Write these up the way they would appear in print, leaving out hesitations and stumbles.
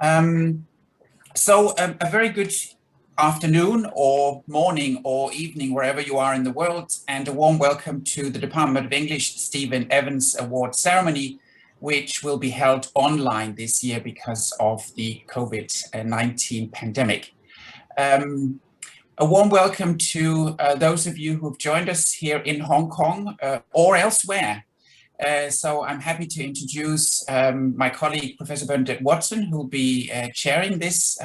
A very good afternoon or morning or evening, wherever you are in the world, and a warm welcome to the Department of English Stephen Evans Award ceremony, which will be held online this year because of the COVID-19 pandemic. A warm welcome to those of you who have joined us here in Hong Kong or elsewhere. So I'm happy to introduce my colleague, Professor Bernadette Watson, who will be chairing this,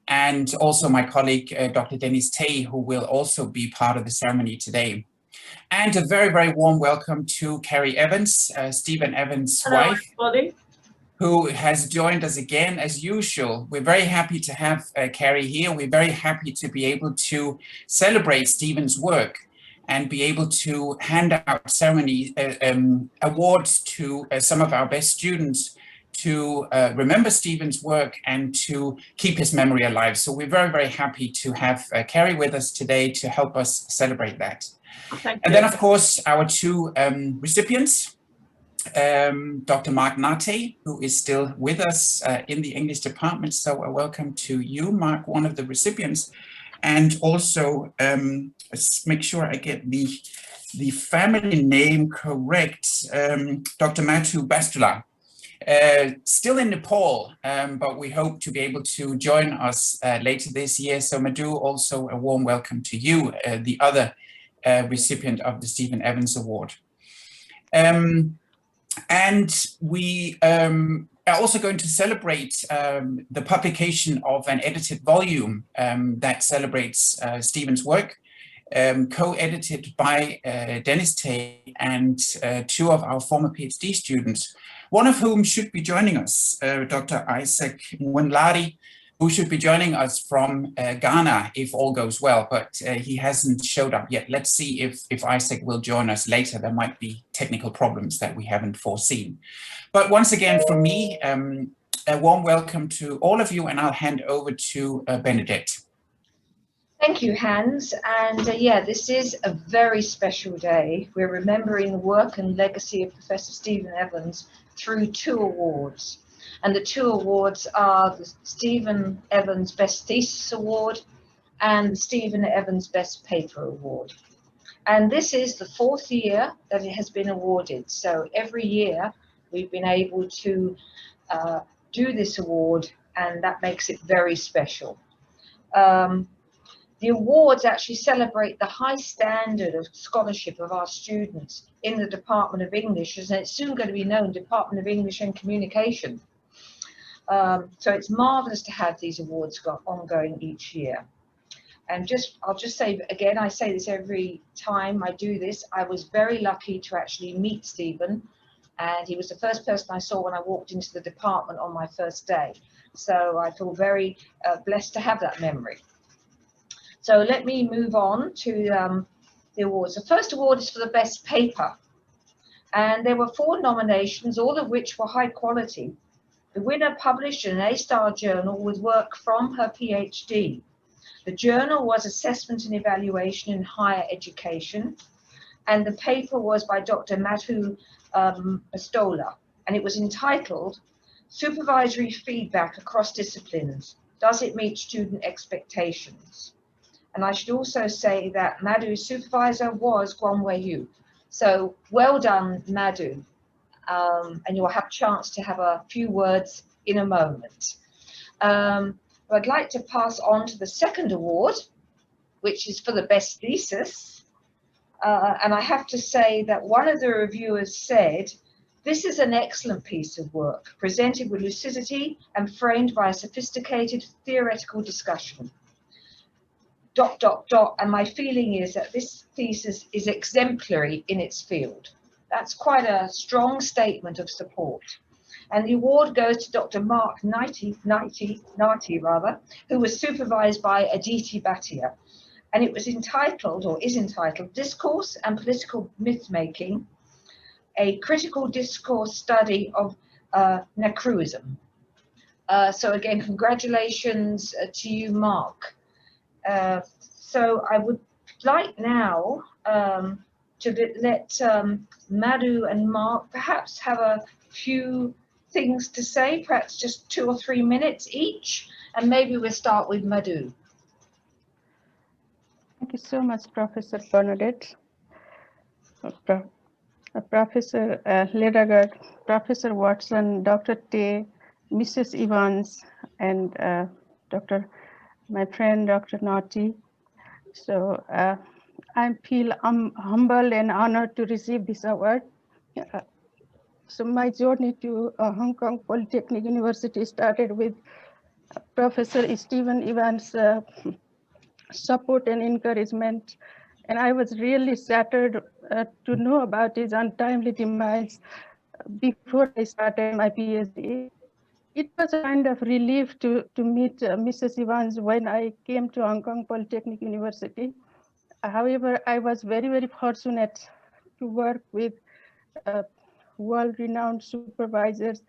and also my colleague, Dr. Dennis Tay, who will also be part of the ceremony today. And a very, very warm welcome to Kerry Evans, Stephen Evans' wife, everybody, who has joined us again as usual. We're very happy to have Kerry here. We're very happy to be able to celebrate Stephen's work and be able to hand out ceremony awards to some of our best students to remember Stephen's work and to keep his memory alive. So we're very, very happy to have Kerry with us today to help us celebrate that. And then, of course, our two recipients, Dr. Mark Nortey, who is still with us in the English department. So a welcome to you, Mark, one of the recipients. And also, let's make sure I get the family name correct, Dr. Madhu Bastula, still in Nepal, but we hope to be able to join us later this year. So Madhu, also a warm welcome to you, the other recipient of the Stephen Evans Award. And we are also going to celebrate the publication of an edited volume that celebrates Stephen's work, co-edited by Dennis Tay and two of our former PhD students, one of whom should be joining us, Dr. Isaac Mwenladi, who should be joining us from Ghana if all goes well, but he hasn't showed up yet. Let's see if Isaac will join us later. There might be technical problems that we haven't foreseen. But once again, from me, a warm welcome to all of you, and I'll hand over to Bernadette. Thank you, Hans. And yeah, this is a very special day. We're remembering the work and legacy of Professor Stephen Evans through two awards. And the two awards are the Stephen Evans Best Thesis Award and the Stephen Evans Best Paper Award. And this is the fourth year that it has been awarded. So every year we've been able to do this award, and that makes it very special. The awards actually celebrate the high standard of scholarship of our students in the Department of English, and it's soon going to be known Department of English and Communication. So it's marvelous to have these awards ongoing each year. And I'll just say again, I say this every time I do this, I was very lucky to actually meet Stephen, and he was the first person I saw when I walked into the department on my first day. So I feel very blessed to have that memory. So let me move on to the awards. The first award is for the best paper. And there were 4 nominations, all of which were high quality. The winner published in an A-star journal with work from her PhD. The journal was Assessment and Evaluation in Higher Education, and the paper was by Dr. Madhu Bastula, and it was entitled Supervisory Feedback Across Disciplines. Does it meet student expectations? And I should also say that Madhu's supervisor was Guanwei. So well done, Madhu. And you'll have a chance to have a few words in a moment. I'd like to pass on to the second award, which is for the best thesis. And I have to say that one of the reviewers said, this is an excellent piece of work, presented with lucidity and framed by a sophisticated theoretical discussion. ... And my feeling is that this thesis is exemplary in its field. That's quite a strong statement of support. And the award goes to Dr. Mark Nortey, who was supervised by Aditi Bhatia. And it was entitled, or is entitled, Discourse and Political Myth-Making, a Critical Discourse Study of Nacruism. So again, congratulations to you, Mark. So I would like now to let Madhu and Mark perhaps have a few things to say, perhaps just 2 or 3 minutes each, and maybe we'll start with Madhu. Thank you so much, Professor Bernadette, Professor Ladegaard, Professor Watson, Dr. Tay, Mrs. Evans, and my friend, Dr. Nortey. So I feel humbled and honored to receive this award. So my journey to Hong Kong Polytechnic University started with Professor Stephen Evans' support and encouragement. And I was really shattered to know about his untimely demise before I started my PhD. It was a kind of relief to meet Mrs. Evans when I came to Hong Kong Polytechnic University. However, I was very, very fortunate to work with world-renowned supervisors.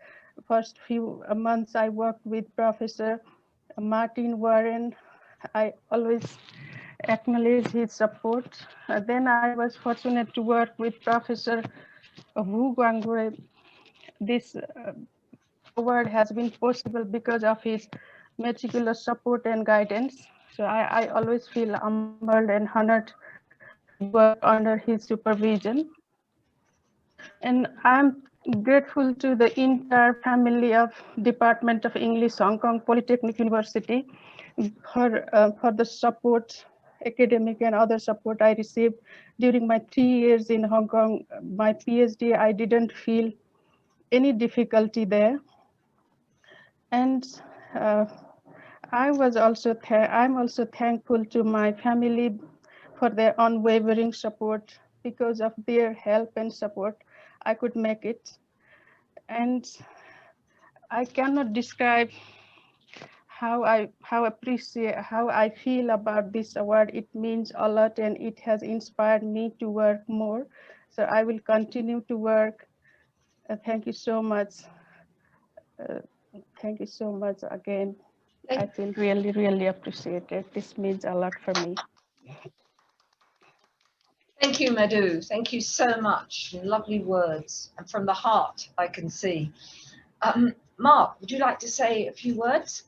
First few months, I worked with Professor Martin Warren. I always acknowledge his support. Then I was fortunate to work with Professor Wu Guangwei. This award has been possible because of his meticulous support and guidance. So I always feel humbled and honored to work under his supervision. And I'm grateful to the entire family of Department of English, Hong Kong Polytechnic University for the support, academic and other support I received during my 3 years in Hong Kong. My PhD, I didn't feel any difficulty there. And I'm also thankful to my family for their unwavering support. Because of their help and support, I could make it. And I cannot describe how I feel about this award. It means a lot and it has inspired me to work more. So I will continue to work. Thank you so much. Thank you so much again. I feel really, really appreciated. This means a lot for me. Thank you, Madhu. Thank you so much. Lovely words, and from the heart, I can see. Mark, would you like to say a few words?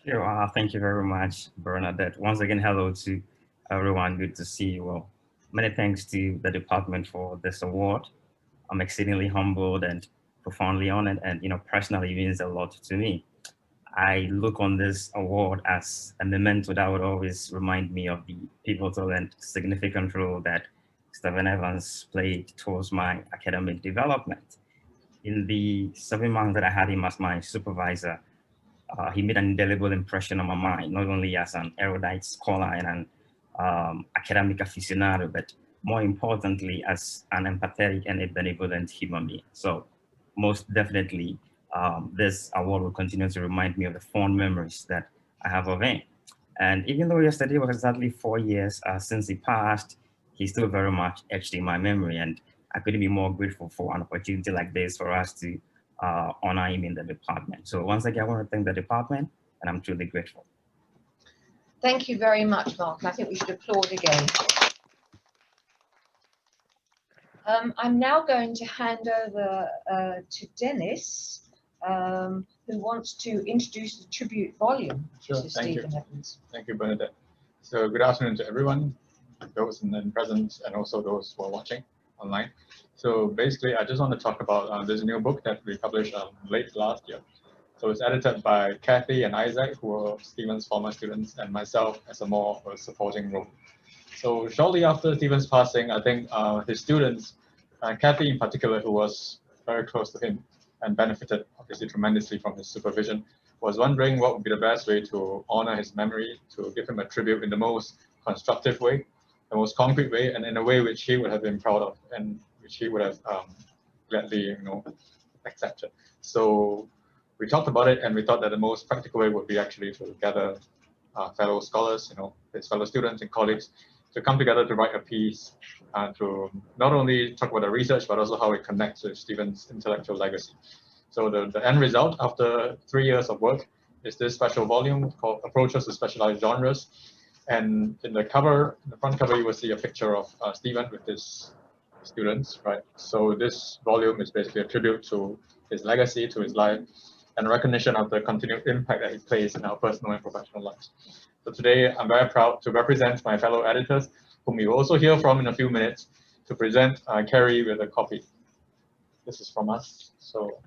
Sure. Thank you very much, Bernadette. Once again, hello to everyone. Good to see you all. Many thanks to the department for this award. I'm exceedingly humbled and profoundly honored, and personally it means a lot to me. I look on this award as a memento that would always remind me of the pivotal and significant role that Stephen Evans played towards my academic development. In the 7 months that I had him as my supervisor, he made an indelible impression on my mind, not only as an erudite scholar and an academic aficionado, but more importantly, as an empathetic and a benevolent human being. So most definitely, this award will continue to remind me of the fond memories that I have of him. And even though yesterday was exactly 4 years since he passed, he's still very much etched in my memory. And I couldn't be more grateful for an opportunity like this for us to honor him in the department. So once again, I want to thank the department, and I'm truly grateful. Thank you very much, Mark. I think we should applaud again. I'm now going to hand over to Dennis, who wants to introduce the tribute volume to Stephen Evans. Thank you, Bernadette. So good afternoon to everyone, those in present and also those who are watching online. So basically, I just want to talk about this new book that we published late last year. So it's edited by Kathy and Isaac, who were Stephen's former students, and myself as a more supporting role. So shortly after Stephen's passing, I think his students, Kathy in particular, who was very close to him and benefited obviously tremendously from his supervision, was wondering what would be the best way to honor his memory, to give him a tribute in the most constructive way, the most concrete way, and in a way which he would have been proud of and which he would have gladly, accepted. So we talked about it, and we thought that the most practical way would be actually to gather fellow scholars, his fellow students and colleagues, to come together to write a piece to not only talk about the research, but also how it connects with Stephen's intellectual legacy. So the end result, after 3 years of work, is this special volume called Approaches to Specialized Genres. And in the front cover, you will see a picture of Stephen with his students, right? So this volume is basically a tribute to his legacy, to his life, and recognition of the continued impact that he plays in our personal and professional lives. So today, I'm very proud to represent my fellow editors, whom you will also hear from in a few minutes, to present Kerry with a copy. This is from us. So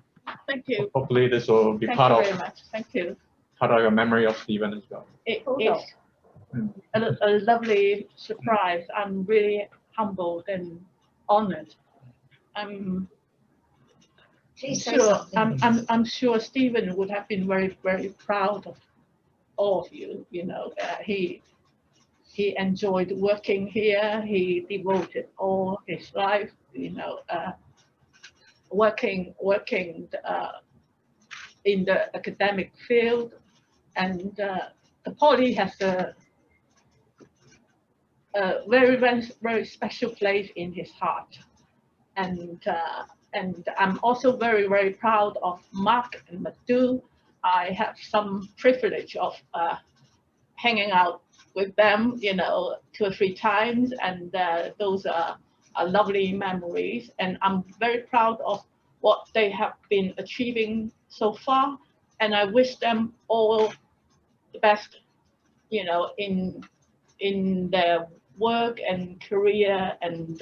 thank you. Hopefully this will be Thank part you of very much. Thank you. part of your memory of Stephen as well. It is a lovely surprise. I'm really humbled and honored. I'm Please say sure. something. I'm sure Stephen would have been very, very proud of all of you. You know, he enjoyed working here. He devoted all his life, you know, working in the academic field, and the Poly has a very, very, very special place in his heart, and I'm also very, very proud of Mark and Madhu. I have some privilege of hanging out with them, you know, 2 or 3 times, and those are lovely memories. And I'm very proud of what they have been achieving so far, and I wish them all the best, you know, in their work and career and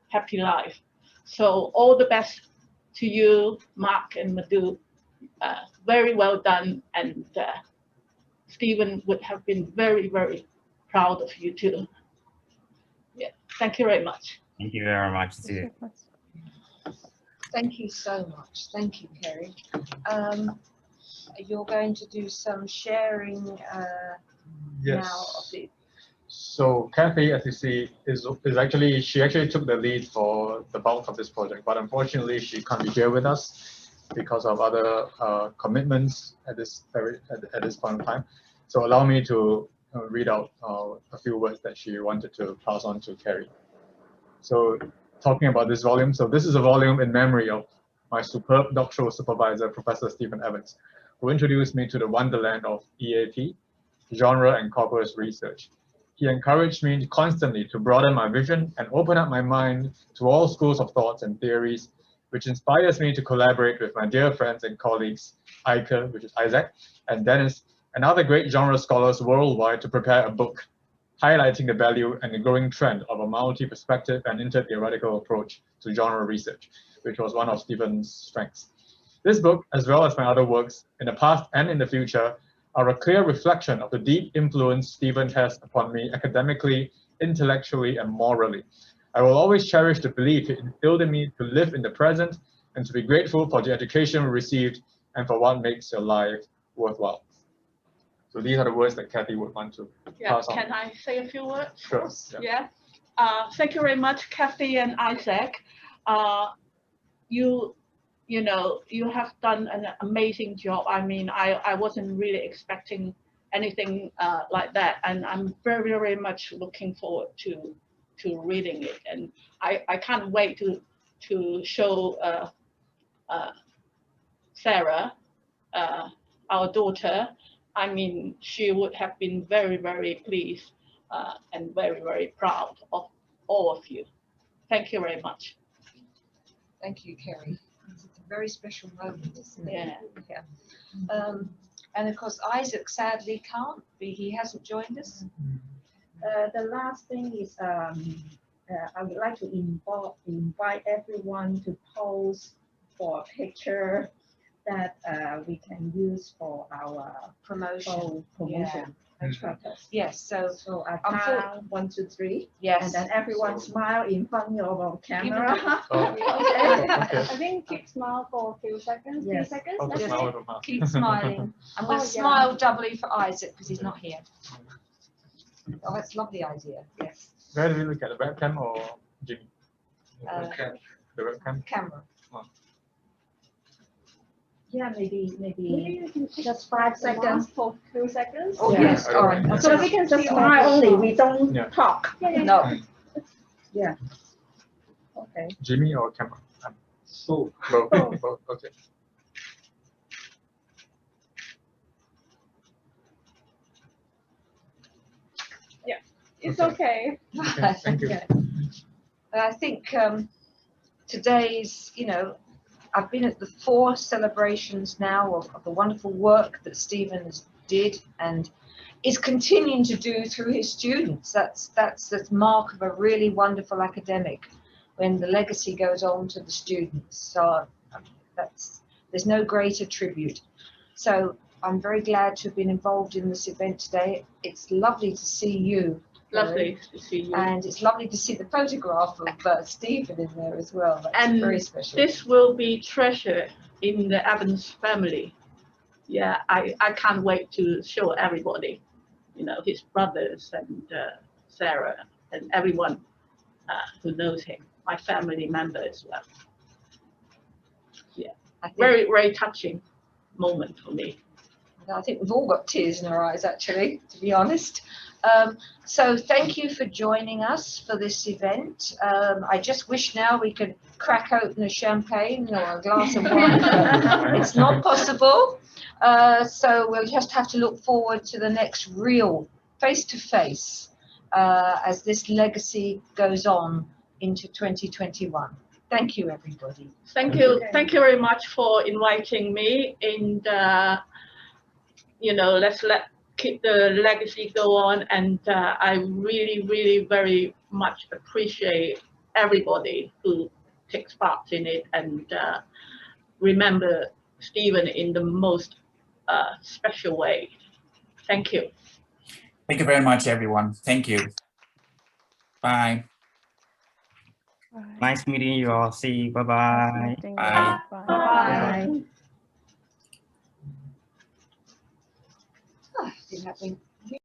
happy life. So all the best to you, Mark and Madhu. Very well done, and Stephen would have been very, very proud of you too. Yeah, thank you very much. Thank you very much too. Thank you so much. Thank you, Kerry. You're going to do some sharing now of the. So Kathy, as you see, she actually took the lead for the bulk of this project, but unfortunately she can't be here with us because of other commitments at this point in time. So allow me to read out a few words that she wanted to pass on to Kerry. So talking about this volume, so this is a volume in memory of my superb doctoral supervisor, Professor Stephen Evans, who introduced me to the wonderland of EAP, genre and corpus research. He encouraged me constantly to broaden my vision and open up my mind to all schools of thoughts and theories, which inspires me to collaborate with my dear friends and colleagues, Ike, which is Isaac, and Dennis, and other great genre scholars worldwide to prepare a book highlighting the value and the growing trend of a multi-perspective and inter-theoretical approach to genre research, which was one of Stephen's strengths. This book, as well as my other works in the past and in the future, are a clear reflection of the deep influence Stephen has upon me academically, intellectually, and morally. I will always cherish the belief he instilled in me to live in the present and to be grateful for the education we received and for what makes your life worthwhile. So these are the words that Kathy would want to pass on. Can I say a few words? Sure. Yeah. Thank you very much, Kathy and Isaac. You know, you have done an amazing job. I mean, I wasn't really expecting anything like that, and I'm very, very much looking forward to reading it. And I can't wait to show Sarah, our daughter. I mean, she would have been very, very pleased and very, very proud of all of you. Thank you very much. Thank you, Kerry. It's a very special moment, isn't it? Yeah. Yeah. And of course, Isaac sadly can't be. He hasn't joined us. The last thing is I would like to invite everyone to pose for a picture that we can use for our Promotion. promotion. Yes. So I count 1, 2, 3. yes. And then everyone smile in front of our camera. Okay. I think keep smile for a few seconds, Yes. 3 seconds. Okay, That's smile it. with a mouth. Keep smiling. And we'll Oh, yeah. smile doubly for Isaac because he's not here. Oh, that's a lovely idea. Yes. Where do we look at, the webcam or Jimmy? The webcam. Camera. Yeah, maybe Maybe you can take just 5 the seconds. mask for 2 seconds. Oh, Yeah. yes. All right. Yeah. So we can just smile only. We don't Yeah. talk. No. Yeah. Okay. Jimmy or camera? So Both. Both. Both. Okay. It's okay. Okay, thank you. Okay. I think today's, I've been at the 4 celebrations now of the wonderful work that Stephen did and is continuing to do through his students. That's the mark of a really wonderful academic, when the legacy goes on to the students. So there's no greater tribute. So I'm very glad to have been involved in this event today. It's lovely to see you. Lovely to see you. And it's lovely to see the photograph of Stephen in there as well. That's very special. This will be treasure in the Evans family. Yeah, I can't wait to show everybody, his brothers and Sarah and everyone who knows him, my family member as well. Yeah, very, very touching moment for me. I think we've all got tears in our eyes, actually, to be honest. So thank you for joining us for this event. I just wish now we could crack open a champagne or a glass of wine. It's not possible. So we'll just have to look forward to the next real face-to-face as this legacy goes on into 2021. Thank you, everybody. Thank you. Thank you very much for inviting me. And, let's keep the legacy go on. And I really, really very much appreciate everybody who takes part in it and remember Stephen in the most special way. Thank you. Thank you very much, everyone. Thank you. Bye. Nice meeting you all. See you. Bye-bye. Bye. Bye. Didn't have